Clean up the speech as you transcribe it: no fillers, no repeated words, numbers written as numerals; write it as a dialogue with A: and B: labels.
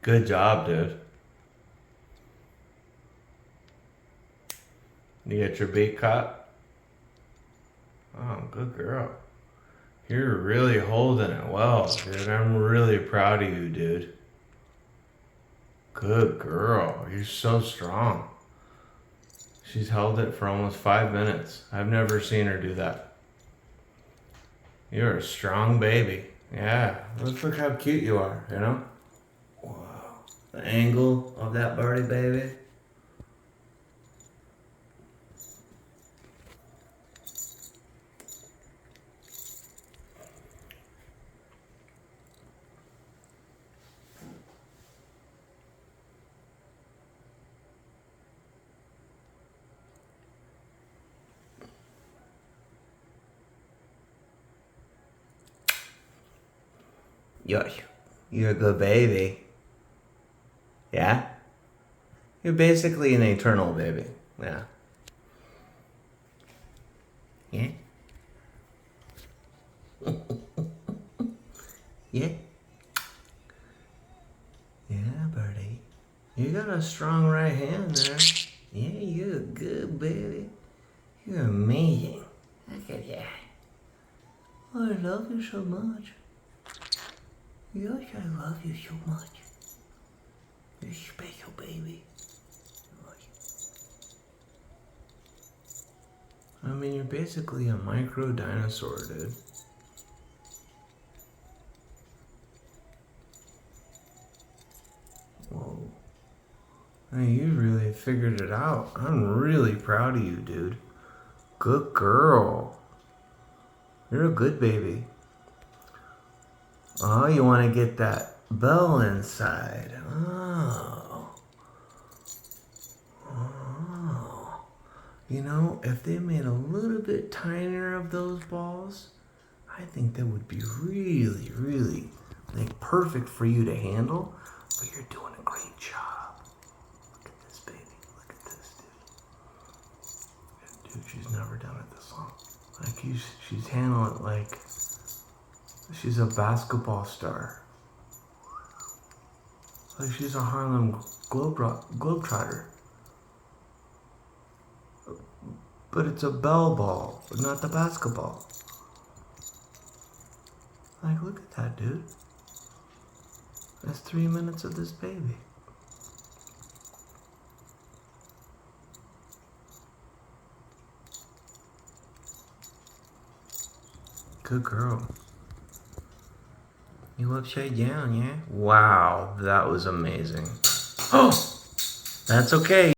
A: Good job, dude. You get your beak caught? Oh, good girl. You're really holding it well, dude. I'm really proud of you, dude. Good girl. You're so strong. She's held it for almost 5 minutes. I've never seen her do that. You're a strong baby. Yeah. Let's look how cute you are, you know? Wow. The angle of that birdie baby. You're a good baby. Yeah? You're basically an eternal baby. Yeah. Yeah? Yeah? Yeah, Birdie. You got a strong right hand there. Yeah, you're a good baby. You're amazing. Look at that. Oh, I love you so much. Yes, I love you so much. You're a special baby. I mean, you're basically a micro dinosaur, dude. Whoa. I mean, you really figured it out. I'm really proud of you, dude. Good girl. You're a good baby. Oh, you want to get that bell inside. Oh. Oh. You know, if they made a little bit tinier of those balls, I think that would be really, really, like, perfect for you to handle. But you're doing a great job. Look at this, baby. Look at this, dude. Dude, she's never done it this long. Like, she's handling it like she's a basketball star. Like she's a Harlem Globetrotter. But it's a bell ball, but not the basketball. Like, look at that, dude. That's 3 minutes of this baby. Good girl. You upside down, yeah? Wow, that was amazing. Oh, that's okay.